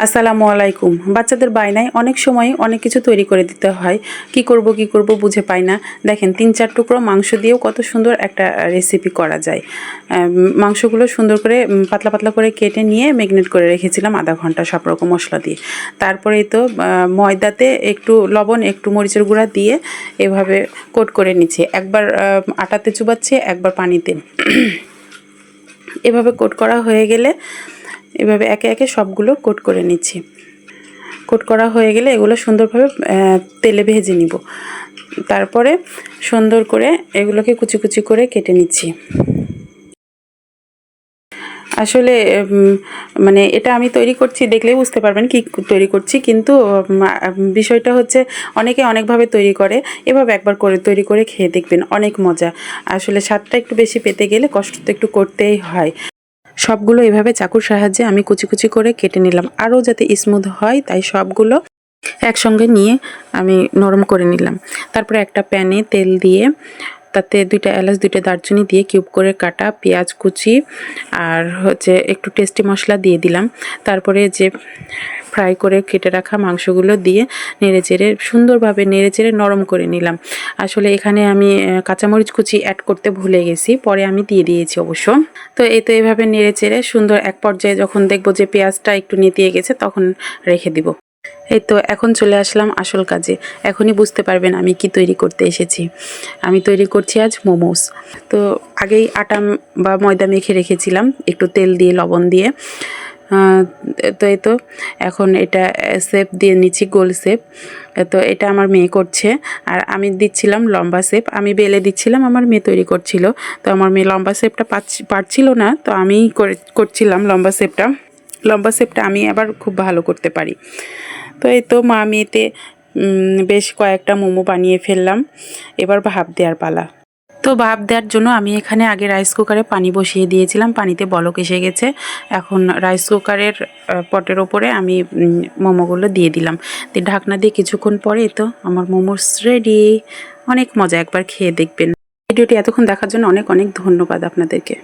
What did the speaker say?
আসসালামু আলাইকুম। বাচ্চাদের বায়নায় অনেক সময় অনেক কিছু তৈরি করে দিতে হয়। কি করব বুঝে পাই না। দেখেন ৩-৪ টুকরো মাংস দিয়েও কত সুন্দর একটা রেসিপি করা যায়। মাংসগুলো সুন্দর করে পাতলা পাতলা করে কেটে নিয়ে ম্যারিনেট করে রেখেছিলাম আধা ঘন্টা সব রকম মশলা দিয়ে। তারপরেই তো ময়দাতে একটু লবণ, একটু মরিচের গুঁড়া দিয়ে এভাবে কোট করে নিচ্ছি। একবার আটাতে চুবাচ্ছি, একবার পানিতে। এভাবে কোট করা হয়ে গেলে এভাবে একে একে সবগুলো কোট করে নিচ্ছি। কোট করা হয়ে গেলে এগুলো সুন্দরভাবে তেলে ভেজে নিব। তারপরে সুন্দর করে এগুলোকে কুচি কুচি করে কেটে নিচ্ছি। আসলে মানে এটা আমি তৈরি করছি, দেখলেই বুঝতে পারবেন কি তৈরি করছি, কিন্তু বিষয়টা হচ্ছে অনেকে অনেকভাবে তৈরি করে। এভাবে একবার করে তৈরি করে খেয়ে দেখবেন, অনেক মজা। আসলে স্বাদটা একটু বেশি পেতে গেলে কষ্ট তো একটু করতেই হয়। সবগুলো এভাবে চাকুর সাহায্যে আমি কুচি কুচি করে কেটে নিলাম, আরও যাতে স্মুথ হয় তাই সবগুলো একসঙ্গে নিয়ে আমি নরম করে নিলাম। তারপরে একটা প্যানে তেল দিয়ে তাতে 2টা এলাচ, 2টা দারচিনি দিয়ে কিউব করে কাটা পেঁয়াজ কুচি আর হচ্ছে একটু টেস্টি মশলা দিয়ে দিলাম। তারপরে যে ফ্রাই করে কেটে রাখা মাংসগুলো দিয়ে নেড়েচেড়ে সুন্দরভাবে নেড়েচেড়ে নরম করে নিলাম। আসলে এখানে আমি কাঁচামরিচ কুচি অ্যাড করতে ভুলে গেছি, পরে আমি দিয়ে দিয়েছি অবশ্য। তো এই তো এভাবে নেড়েচেড়ে সুন্দর এক পর্যায়ে যখন দেখব যে পেঁয়াজটা একটু নেতিয়ে গেছে তখন রেখে দিব। এই তো এখন চলে আসলাম আসল কাজে। এখনই বুঝতে পারবেন আমি কি তৈরি করতে এসেছি। আমি তৈরি করছি আজ মোমোস। তো আগেই আটা বা ময়দা মেখে রেখেছিলাম একটু তেল দিয়ে, লবণ দিয়ে। তো এই তো এখন এটা শেপ দিয়ে নিচ্ছি, গোল শেপ। তো এটা আমার মেয়ে করছে আর আমি দিচ্ছিলাম লম্বা শেপ। আমি বেলে দিচ্ছিলাম, আমার মেয়ে তৈরি করছিল। তো আমার মেয়ে লম্বা শেপটা পারছিল না, তো আমিই করছিলাম লম্বা শেপটা। লম্বা শেপটা আমি আবার খুব ভালো করতে পারি। তো এই তো মা মেয়েতে বেশ কয়েকটা মোমো বানিয়ে ফেললাম। এবার ভাপ দেওয়ার পালা। তো ভাপ দেওয়ার জন্য আমি এখানে আগে রাইস কুকারে পানি বসিয়ে দিয়েছিলাম, পানিতে বলক এসে গেছে। এখন রাইস কুকারের পটের ওপরে আমি মোমোগুলো দিয়ে দিলাম। দিয়ে ঢাকনা দিয়ে কিছুক্ষণ পরে তো আমার মোমোস রেডি। অনেক মজা, একবার খেয়ে দেখবেন। ভিডিওটি এতক্ষণ দেখার জন্য অনেক অনেক ধন্যবাদ আপনাদেরকে।